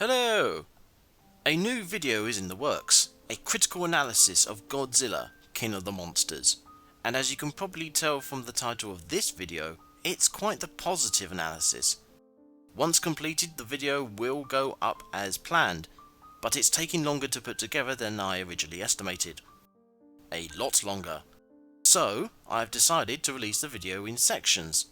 Hello! A new video is in the works, a critical analysis of Godzilla, King of the Monsters. And as you can probably tell from the title of this video, it's quite the positive analysis. Once completed, the video will go up as planned, but it's taking longer to put together than I originally estimated. A lot longer. So, I've decided to release the video in sections.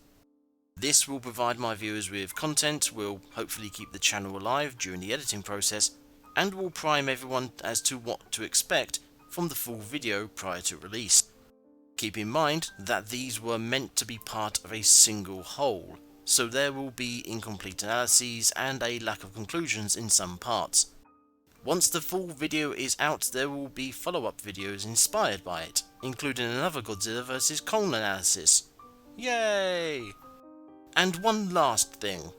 This will provide my viewers with content, will hopefully keep the channel alive during the editing process, and will prime everyone as to what to expect from the full video prior to release. Keep in mind that these were meant to be part of a single whole, so there will be incomplete analyses and a lack of conclusions in some parts. Once the full video is out, there will be follow-up videos inspired by it, including another Godzilla vs. Kong analysis. Yay! And one last thing.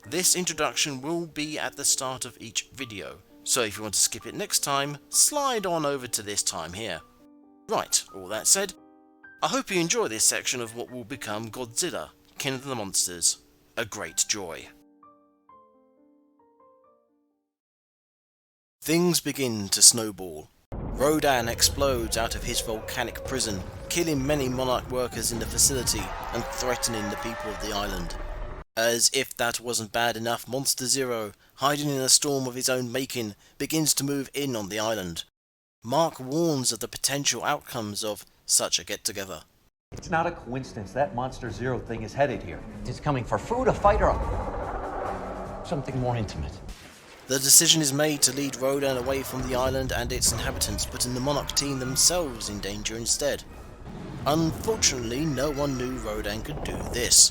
This introduction will be at the start of each video, so if you want to skip it next time, slide on over to this time here. Right, all that said, I hope you enjoy this section of what will become Godzilla, King of the Monsters. A great joy. Things begin to snowball. Rodan explodes out of his volcanic prison, killing many Monarch workers in the facility and threatening the people of the island. As if that wasn't bad enough, Monster Zero, hiding in a storm of his own making, begins to move in on the island. Mark warns of the potential outcomes of such a get-together. It's not a coincidence that Monster Zero thing is headed here. It's coming for food, a fight, or something more intimate. The decision is made to lead Rodan away from the island and its inhabitants, putting the Monarch team themselves in danger instead. Unfortunately, no one knew Rodan could do this.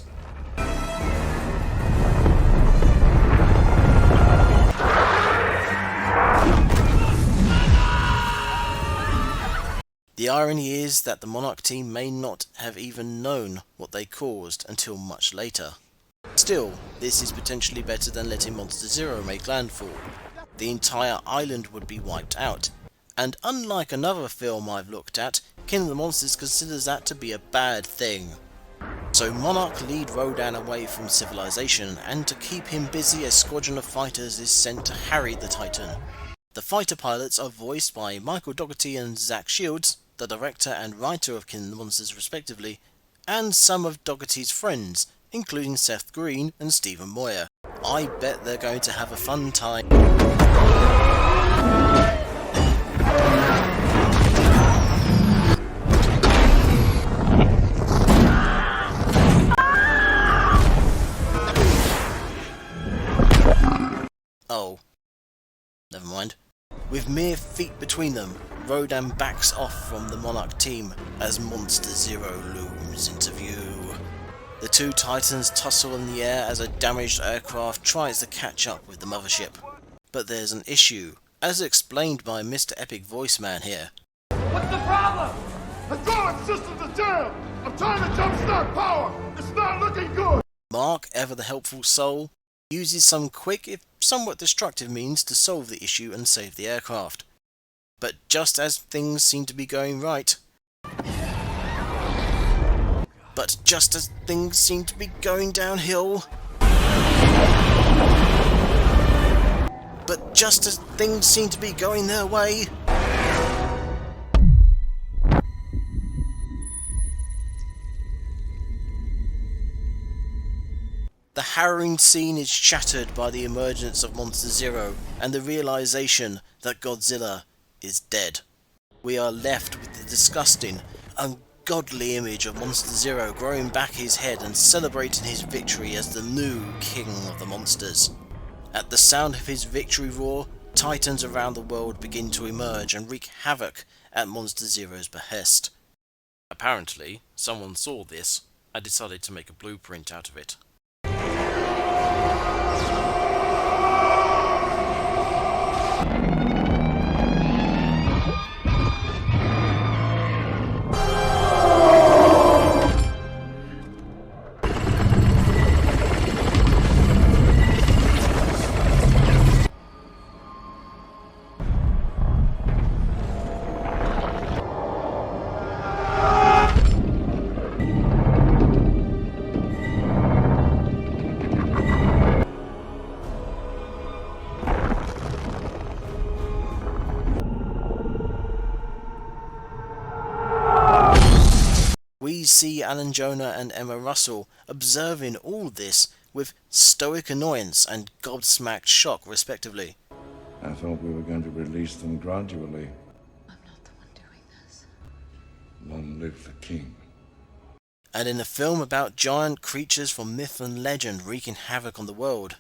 The irony is that the Monarch team may not have even known what they caused until much later. Still, this is potentially better than letting Monster Zero make landfall. The entire island would be wiped out, and unlike another film I've looked at, King of the Monsters considers that to be a bad thing. So Monarch lead Rodan away from civilization, and to keep him busy, a squadron of fighters is sent to harry the Titan. The fighter pilots are voiced by Michael Dougherty and Zach Shields, the director and writer of King of the Monsters respectively, and some of Dougherty's friends, including Seth Green and Stephen Moyer. I bet they're going to have a fun time. Oh, never mind. With mere feet between them, Rodan backs off from the Monarch team as Monster Zero looms into view. The two Titans tussle in the air as a damaged aircraft tries to catch up with the mothership. But there's an issue, as explained by Mr. Epic Voice Man here. What's the problem? The guard systems are jammed! I'm trying to jumpstart power! It's not looking good! Mark, ever the helpful soul, uses some quick, if somewhat destructive means to solve the issue and save the aircraft. But just as things seem to be going right... But just as things seem to be going downhill... But just as things seem to be going their way... The harrowing scene is shattered by the emergence of Monster Zero and the realization that Godzilla is dead. We are left with the disgusting, ungodly image of Monster Zero growing back his head and celebrating his victory as the new King of the Monsters. At the sound of his victory roar, titans around the world begin to emerge and wreak havoc at Monster Zero's behest. Apparently, someone saw this and decided to make a blueprint out of it. see Alan Jonah and Emma Russell observing all this with stoic annoyance and gobsmacked shock respectively. I thought we were going to release them gradually. I'm not the one doing this. Long live the king. And in a film about giant creatures from myth and legend wreaking havoc on the world,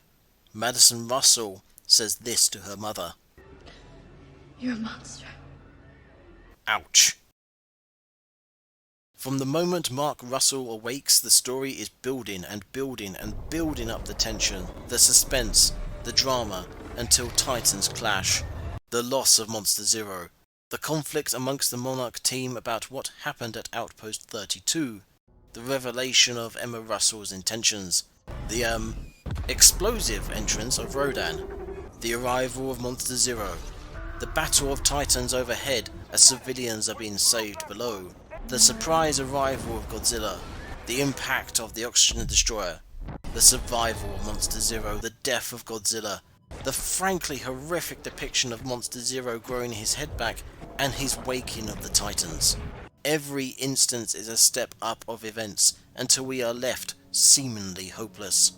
Madison Russell says this to her mother. You're a monster. Ouch. From the moment Mark Russell awakes, the story is building and building and building up the tension, the suspense, the drama, until Titans clash. The loss of Monster Zero, the conflict amongst the Monarch team about what happened at Outpost 32, the revelation of Emma Russell's intentions, the explosive entrance of Rodan, the arrival of Monster Zero, the battle of Titans overhead as civilians are being saved below, the surprise arrival of Godzilla, the impact of the Oxygen Destroyer, the survival of Monster Zero, the death of Godzilla, the frankly horrific depiction of Monster Zero growing his head back, and his waking of the Titans. Every instance is a step up of events until we are left seemingly hopeless.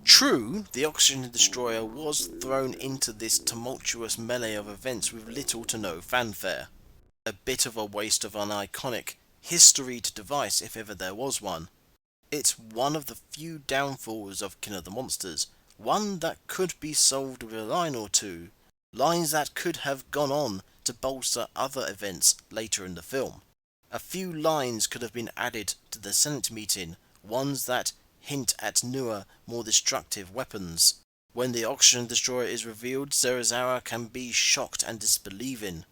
True, the Oxygen Destroyer was thrown into this tumultuous melee of events with little to no fanfare. A bit of a waste of an iconic, historied device if ever there was one. It's one of the few downfalls of King of the Monsters, one that could be solved with a line or two, lines that could have gone on to bolster other events later in the film. A few lines could have been added to the Senate meeting, ones that hint at newer, more destructive weapons. When the Oxygen Destroyer is revealed, Serizawa can be shocked and disbelieving.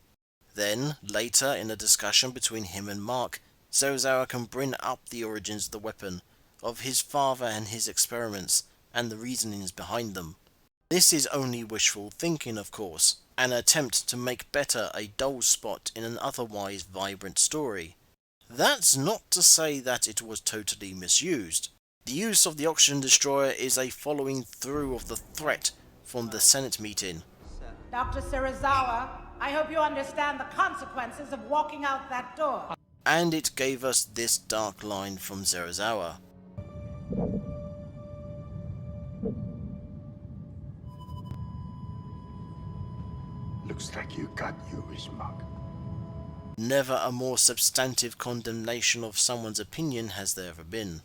Then, later in a discussion between him and Mark, Serizawa can bring up the origins of the weapon, of his father and his experiments, and the reasonings behind them. This is only wishful thinking, of course, an attempt to make better a dull spot in an otherwise vibrant story. That's not to say that it was totally misused. The use of the Oxygen Destroyer is a following through of the threat from the Senate meeting. Dr. Serizawa, I hope you understand the consequences of walking out that door. And it gave us this dark line from Serizawa. Looks like you got yours, Mark. Never a more substantive condemnation of someone's opinion has there ever been.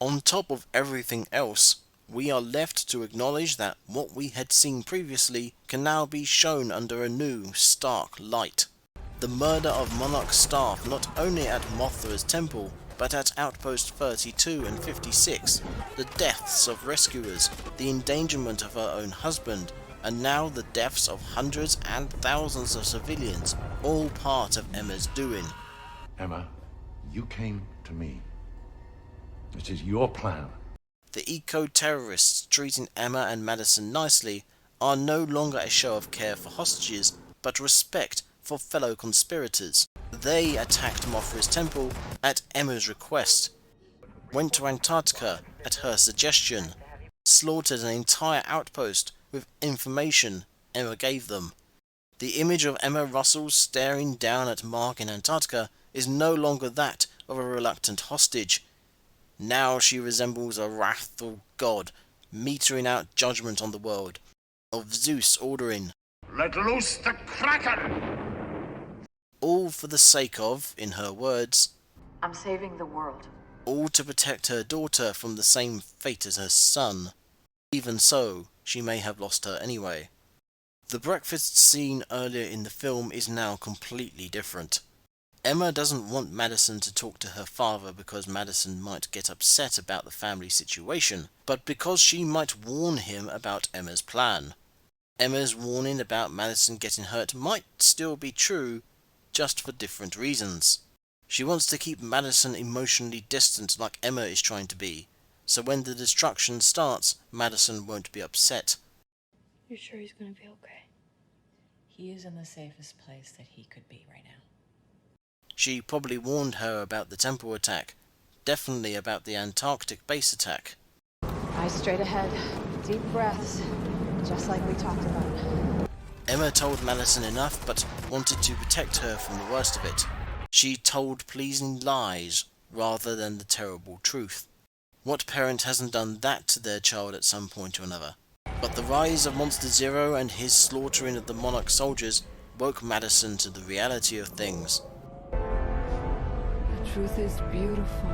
On top of everything else, we are left to acknowledge that what we had seen previously can now be shown under a new, stark light. The murder of Monarch staff not only at Mothra's temple, but at Outpost 32 and 56, the deaths of rescuers, the endangerment of her own husband, and now the deaths of hundreds and thousands of civilians, all part of Emma's doing. Emma, you came to me. It is your plan. The eco-terrorists treating Emma and Madison nicely are no longer a show of care for hostages, but respect for fellow conspirators. They attacked Mothra's temple at Emma's request, went to Antarctica at her suggestion, slaughtered an entire outpost with information Emma gave them. The image of Emma Russell staring down at Mark in Antarctica is no longer that of a reluctant hostage. Now she resembles a wrathful god, metering out judgment on the world, of Zeus ordering, Let loose the Kraken! all for the sake of, in her words, I'm saving the world. all to protect her daughter from the same fate as her son. Even so, she may have lost her anyway. The breakfast scene earlier in the film is now completely different. Emma doesn't want Madison to talk to her father because Madison might get upset about the family situation, but because she might warn him about Emma's plan. Emma's warning about Madison getting hurt might still be true, just for different reasons. She wants to keep Madison emotionally distant like Emma is trying to be, so when the destruction starts, Madison won't be upset. You're sure he's gonna be okay? He is in the safest place that he could be right now. She probably warned her about the temple attack, definitely about the Antarctic base attack. Eyes straight ahead, deep breaths, just like we talked about. Emma told Madison enough, but wanted to protect her from the worst of it. She told pleasing lies, rather than the terrible truth. What parent hasn't done that to their child at some point or another? But the rise of Monster Zero and his slaughtering of the Monarch soldiers woke Madison to the reality of things. The truth is beautiful.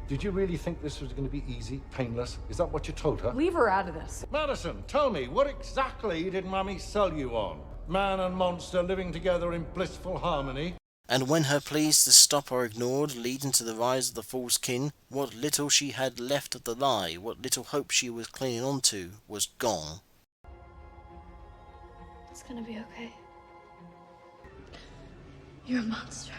Did you really think this was going to be easy, painless? Is that what you told her? Leave her out of this. Madison, tell me, what exactly did Mummy sell you on? Man and monster living together in blissful harmony? And when her pleas to stop are ignored, leading to the rise of the false kin, what little she had left of the lie, what little hope she was clinging on to, was gone. It's gonna be okay. You're a monster.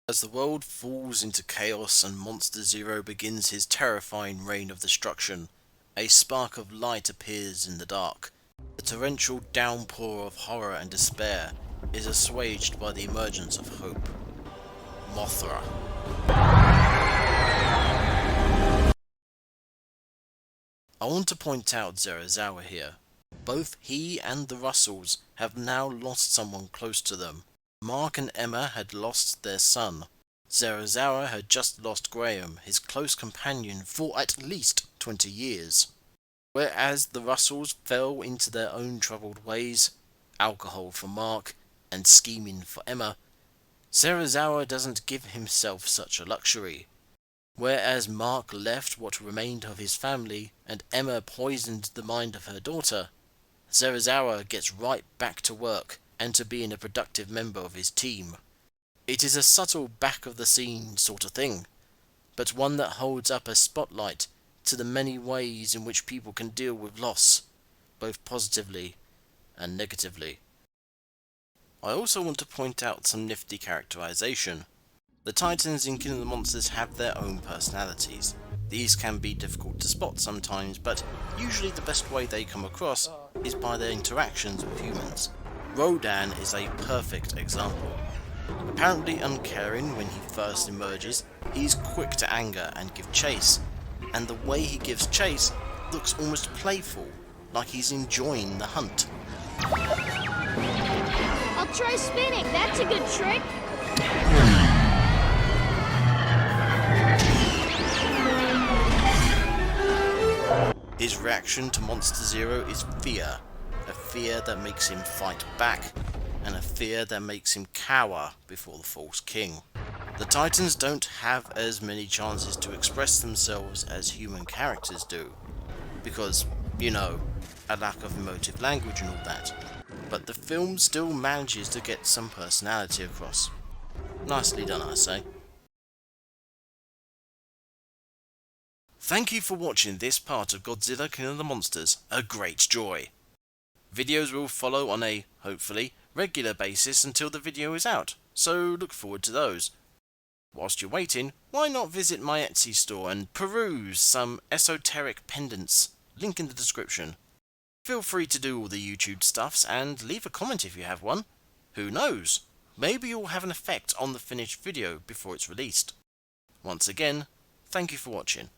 As the world falls into chaos and Monster Zero begins his terrifying reign of destruction, a spark of light appears in the dark. The torrential downpour of horror and despair is assuaged by the emergence of hope. Mothra. I want to point out Serizawa here. Both he and the Russells have now lost someone close to them. Mark and Emma had lost their son. Serizawa had just lost Graham, his close companion for at least 20 years. Whereas the Russells fell into their own troubled ways, alcohol for Mark and scheming for Emma, Serizawa doesn't give himself such a luxury. Whereas Mark left what remained of his family and Emma poisoned the mind of her daughter, Serizawa gets right back to work and to being a productive member of his team. It is a subtle back-of-the-scene sort of thing, but one that holds up a spotlight to the many ways in which people can deal with loss, both positively and negatively. I also want to point out some nifty characterization. The Titans in King of the Monsters have their own personalities. These can be difficult to spot sometimes, but usually the best way they come across is by their interactions with humans. Rodan is a perfect example. Apparently uncaring when he first emerges, he's quick to anger and give chase, and the way he gives chase looks almost playful, like he's enjoying the hunt. I'll try spinning, that's a good trick. His reaction to Monster Zero is fear, a fear that makes him fight back, and a fear that makes him cower before the False King. The Titans don't have as many chances to express themselves as human characters do, because, you know, a lack of emotive language and all that, but the film still manages to get some personality across. Nicely done, I say. Thank you for watching this part of Godzilla King of the Monsters, a great joy. Videos will follow on a, hopefully, regular basis until the video is out, so look forward to those. Whilst you're waiting, why not visit my Etsy store and peruse some esoteric pendants, link in the description. Feel free to do all the YouTube stuffs and leave a comment if you have one. Who knows, maybe you'll have an effect on the finished video before it's released. Once again, thank you for watching.